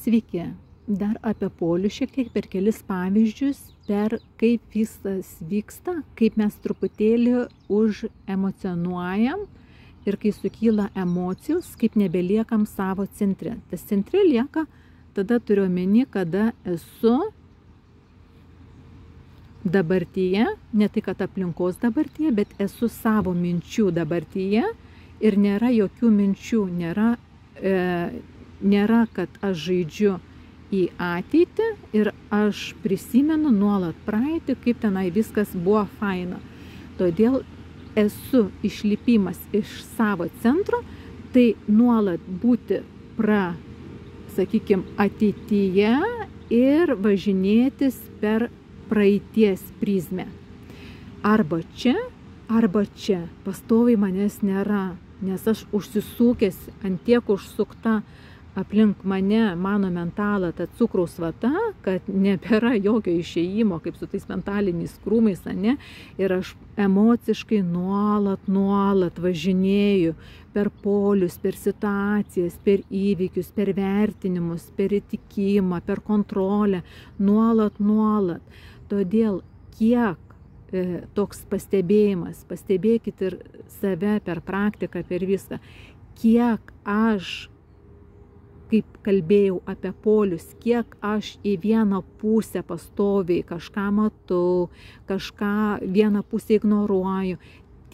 Sveiki, dar apie polių šiek tiek per kelis pavyzdžius, per kaip viskas vyksta, kaip mes truputėlį užemocionuojam ir kai sukyla emocijos, kaip nebeliekam savo centre. Tas centre lieka, tada turiu omeny, kada esu dabartyje, ne tai kad aplinkos dabartyje, bet esu savo minčių dabartyje ir nėra jokių minčių, nėra, kad aš žaidžiu į ateitį ir aš prisimenu nuolat praeitį, kaip tenai viskas buvo faina. Todėl esu išlipimas iš savo centro, tai nuolat būti sakykime, ateityje ir važinėtis per praeities prizmę. Arba čia, pastoviai manęs nėra, nes aš užsisukęs, ant tiek užsukta aplink mano mentalą ta cukraus vata, kad nebėra jokio išėjimo, kaip su tais mentaliniais krūmais, ane? Ir aš emociškai nuolat važinėju per polius, per situacijas, per įvykius, per vertinimus, per įtikimą, per kontrolę, nuolat. Todėl kiek toks pastebėjimas, pastebėkit ir save per praktiką, per viską, kiek aš, kaip kalbėjau apie polius, kiek aš į vieną pusę pastoviai kažką matau, kažką vieną pusę ignoruoju,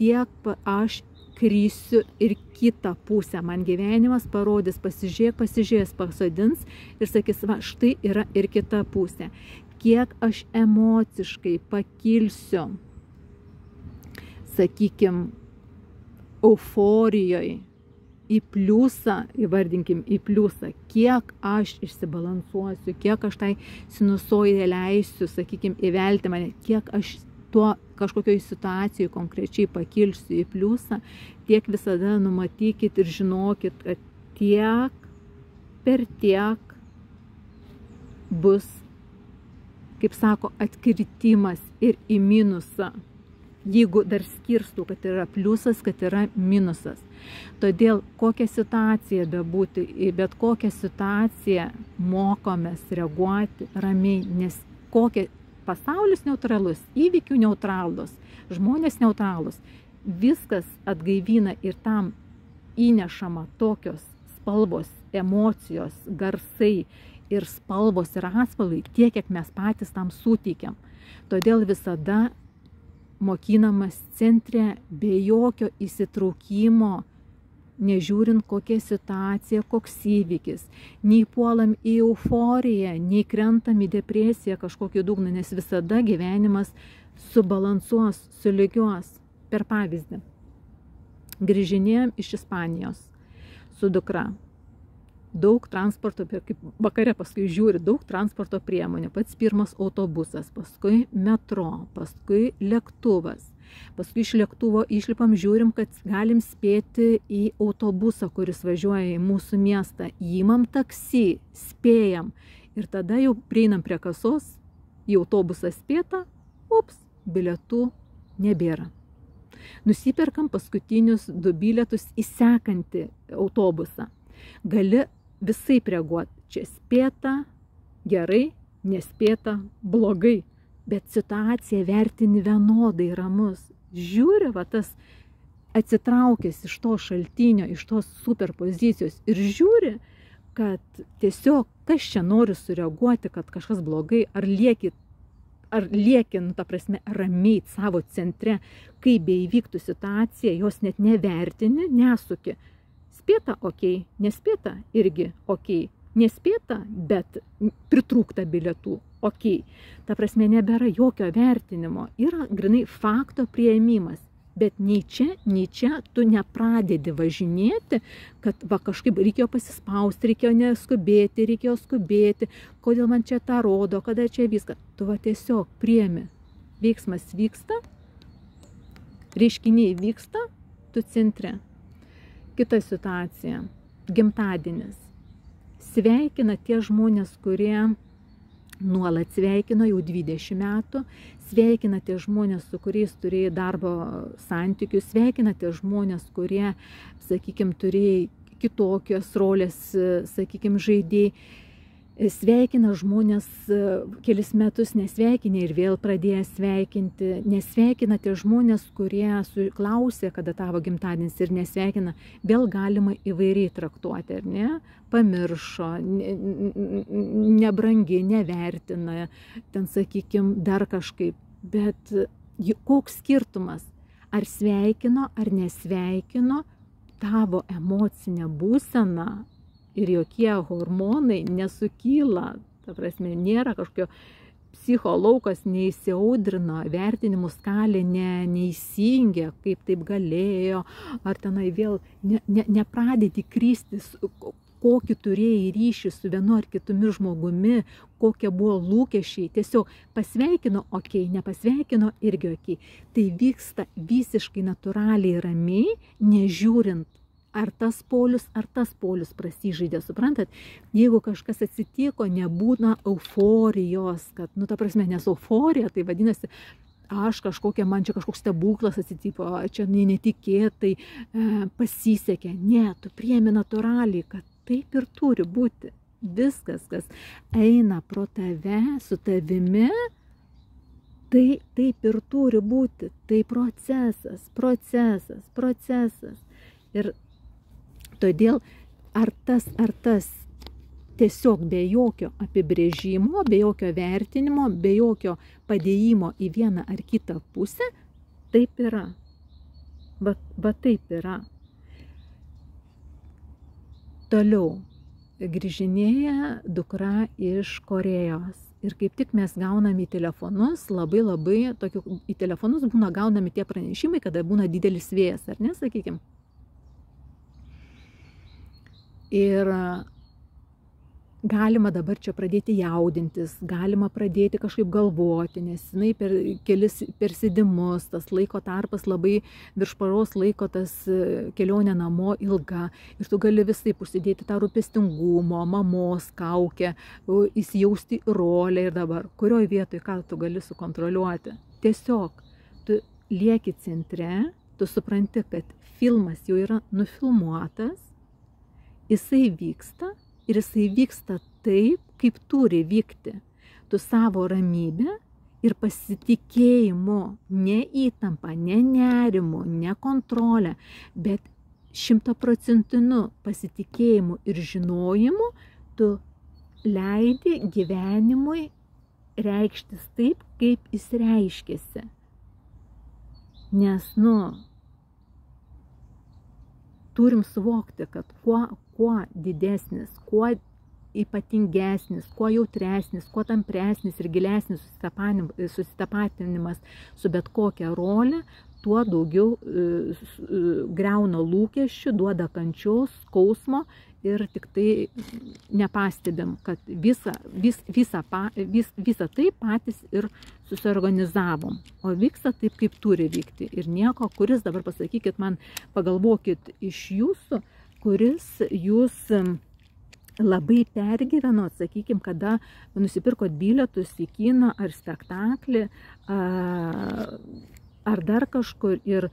tiek aš krysiu ir kitą pusę. Man gyvenimas parodys, pasižiūrės, pasodins ir sakys, va, štai yra ir kita pusė. Kiek aš emociškai pakilsiu, sakykime, euforijoje, į pliusą, įvardinkim į pliusą, kiek aš išsibalansuosiu, kiek aš tai sinusoidė leisiu, sakykime, įvelti mane, kiek aš tuo kažkokioj situacijoje konkrečiai pakilsiu į pliusą, tiek visada numatykit ir žinokit, kad tiek per tiek bus, kaip sako, atkritimas ir į minusą. Jeigu dar skirstų, kad yra pliusas, kad yra minusas. Todėl kokią situaciją bebūti, į bet kokią situaciją mokomės reaguoti ramiai, nes pasaulis neutralus, įvykių neutralus, žmonės neutralus, viskas atgaivina ir tam įnešama tokios spalvos, emocijos, garsai ir spalvos ir atspalvai, tiek, kiek mes patys tam suteikiam. Todėl visada mokinamas centre be jokio įsitraukimo, nežiūrint kokia situacija, koks įvykis, nei puolam į euforiją, nei krentam į depresiją kažkokį dugną, nes visada gyvenimas subalansuos, sulygiuos. Per pavyzdį. Grįžinėjom iš Ispanijos su dukra. Daug transporto, kaip vakare paskui žiūri, daug transporto priemonių. Pats pirmas autobusas, paskui metro, paskui lėktuvas. Paskui iš lėktuvo išlipam, žiūrim, kad galim spėti į autobusą, kuris važiuoja į mūsų miestą. Įmam taksi, spėjam. Ir tada jau prieinam prie kasos, į autobusą spėta, bilietų nebėra. Nusiperkam paskutinius 2 bilietus į sekantį autobusą. Gali visai reaguoti. Čia spėta gerai, nespėta blogai. Bet situaciją vertini vienodai ramus. Žiūri, va tas atsitraukęs iš to šaltinio, iš tos superpozicijos ir žiūri, kad tiesiog kas čia nori sureaguoti, kad kažkas blogai, ar lieki, ta prasme, ramiai savo centre, kai beįvyktų situacija, jos net nevertini, nesuki. Spėta, okei, nespėta irgi okei, nespėta, bet pritrūkta bilietų, okei. Ta prasme, nebėra jokio vertinimo, yra grinai fakto priėmimas, bet nei čia tu nepradedi važinėti, kad va kažkaip reikėjo pasispausti, reikėjo skubėti, kodėl man čia tą rodo, kada čia viską. Tu va tiesiog priėmi, veiksmas vyksta, reiškiniai vyksta, tu centre. Kita situacija, gimtadienis. Sveikina tie žmonės, kurie nuolat sveikino jau 20 metų, sveikina tie žmonės, su kuriais turėjai darbo santykius, sveikina tie žmonės, kurie, sakykime, turėjai kitokios rolės, sakykime, žaidėjai. Sveikina žmonės kelis metus nesveikinę ir vėl pradėjo sveikinti. Nesveikina tie žmonės, kurie klausė, kada tavo gimtadienis ir nesveikina. Vėl galima įvairiai traktuoti, ar ne? Pamiršo, nebrangi, nevertina, ten sakykim, dar kažkaip. Bet koks skirtumas? Ar sveikino, ar nesveikino, tavo emocinė būsena ir jokie hormonai nesukyla, ta prasme, nėra kažkokio psicholaukas neįsiaudrino, vertinimų skalė neįsijungė, kaip taip galėjo, ar tenai vėl nepradėti krystis, kokį turėjai ryšį su vienu ar kitumi žmogumi, kokie buvo lūkesčiai, tiesiog pasveikino, okei, nepasveikino irgi okei. Tai vyksta visiškai natūraliai, ramiai, nežiūrint, ar tas polius prasižaidė, suprantat? Jeigu kažkas atsitiko, nebūna euforijos, kad, nu, ta prasme, nes euforija, tai vadinasi, man čia kažkoks stebuklas atsitiko, čia netikėtai pasisekė. Ne, tu priemi natūraliai, kad taip ir turi būti. Viskas, kas eina pro tave, su tavimi, tai taip ir turi būti. Tai procesas. Ir todėl ar tas tiesiog be jokio apibrėžimo, be jokio vertinimo, be jokio padėjimo į vieną ar kitą pusę, taip yra. Va taip yra. Toliau grįžinėja dukra iš Korėjos. Ir kaip tik mes gaunam į telefonus, labai į telefonus būna gaunami tie pranešimai, kada būna didelis vėjas, ar ne, sakykim. Ir galima dabar čia pradėti jaudintis, galima pradėti kažkaip galvoti, nes jinai per kelis persėdimus, tas laiko tarpas labai virš paros laiko, tas kelionė namo ilga. Ir tu gali visaip užsidėti tą rūpestingumo, mamos kaukę, įsijausti į rolę ir dabar, kurioj vietoj ką tu gali sukontroliuoti. Tiesiog tu lieki centre, tu supranti, kad filmas jau yra nufilmuotas, jisai vyksta ir jisai vyksta taip, kaip turi vykti. Tu savo ramybę ir pasitikėjimu, ne įtampa, ne nerimu, ne kontrolę, bet 100% pasitikėjimu ir žinojimu tu leidi gyvenimui reikštis taip, kaip jis reiškėsi. Nes, turim suvokti, kad kuo didesnis, kuo ypatingesnis, kuo jautresnis, kuo tampresnis ir gilesnis susitapatinimas su bet kokia rolė, tuo daugiau griauna lūkesčių, duoda kančios, skausmo ir tik tai nepastebim, kad visą tai patys ir susiorganizavom. O vyksta taip, kaip turi vykti. Ir nieko, kuris dabar pasakykit man, pagalvokit iš jūsų, kuris jūs labai pergyvenot, sakykim, kada nusipirkot bilietus į kiną ar spektaklį, ar dar kažkur, ir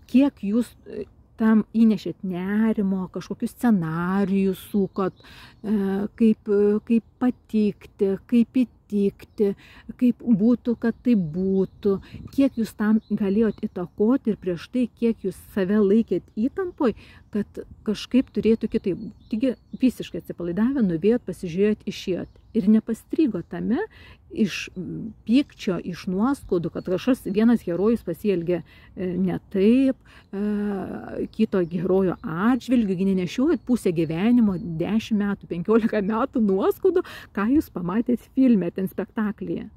kiek jūs tam įnešėt nerimo, kažkokius scenarijus sukot, kaip patikti, kaip įtikti, kaip būtų, kad tai būtų, kiek jūs tam galėjot įtakoti ir prieš tai, kiek jūs save laikėt įtampoj, kad kažkaip turėtų kitaip. Taigi visiškai atsipalaidavę, nuvėjot, pasižiūrėjot, išėjot. Ir nepastrigo tame iš pykčio, iš nuoskaudų, kad kažkas vienas herojus pasielgė ne taip, kito herojo atžvilgiu, nenešiojat pusę gyvenimo, 10 metų, 15 metų nuoskaudų, ką jūs pamatėt filme, ten spektaklyje.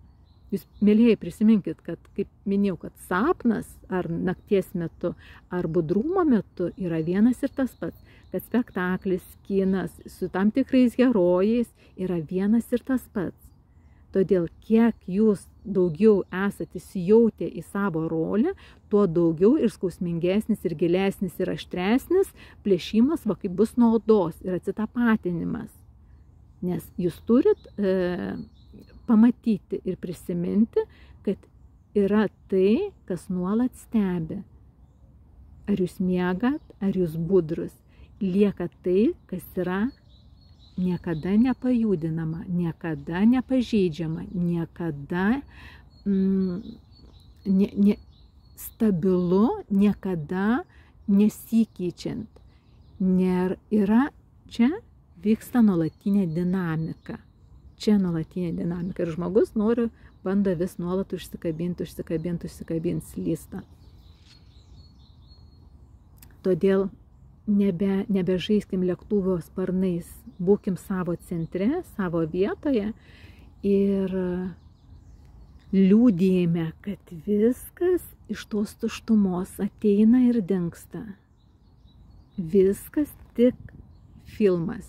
Jūs, mėlyjei, prisiminkit, kad, kaip minėjau, kad sapnas ar nakties metu, ar budrumo metu yra vienas ir tas pats, kad spektaklis, kinas su tam tikrais herojais yra vienas ir tas pats. Todėl kiek jūs daugiau esate įsijautę į savo rolę, tuo daugiau ir skausmingesnis, ir gilesnis, ir aštresnis plėšimas, va kaip bus nuo odos ir atsitapatinimas. Nes jūs turit pamatyti ir prisiminti, kad yra tai, kas nuolat stebi. Ar jūs miegat, ar jūs budrus. Lieka tai, kas yra niekada nepajudinama, niekada nepažeidžiama, niekada stabilu, niekada nesikeičiant. Čia vyksta nuolatinė dinamika. Čia nuolatinė dinamika. Ir žmogus bando vis nuolat užsikabinti, slysta. Todėl nebežaiskim lėktuvo sparnais, būkim savo centre, savo vietoje ir liūdėjime, kad viskas iš tos tuštumos ateina ir dingsta. Viskas tik filmas,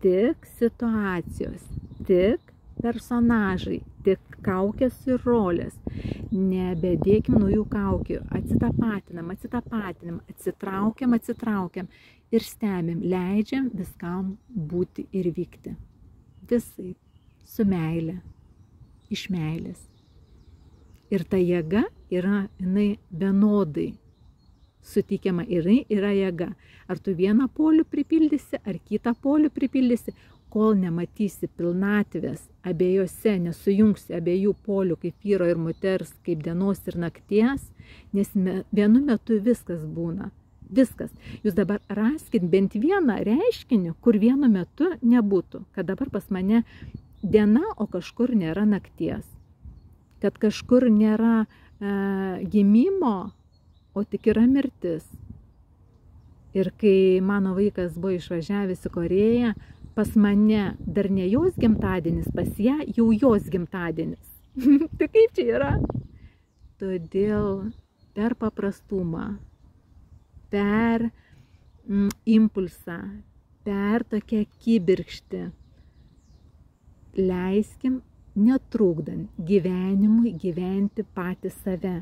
tik situacijos, tik personažai, tik kaukės ir rolės. Nebedėkim naujų kaukių, atsitapatinam, atsitraukiam ir stebim, leidžiam viskam būti ir vykti. Visai su meile, iš meilės. Ir ta jėga jinai vienodai suteikiama, ir yra jėga. Ar tu vieną polių pripildysi, ar kitą polių pripildysi, kol nematysi pilnatvės abiejose, nesujungsi abiejų polių kaip vyro ir moters, kaip dienos ir nakties, nes vienu metu viskas būna. Viskas. Jūs dabar raskit bent vieną reiškinį, kur vienu metu nebūtų. Kad dabar pas mane diena, o kažkur nėra nakties. Kad kažkur nėra gimimo, o tik yra mirtis. Ir kai mano vaikas buvo išvažiavęs į Korėją, pas mane dar ne jos gimtadienis, pas ją jau jos gimtadienis. Tai kaip čia yra? Todėl per paprastumą, per impulsą, per tokią kibirkštį leiskim netrukdant gyvenimui gyventi patį save.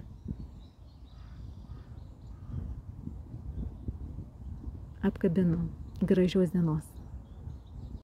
Apkabinu. Gražios dienos.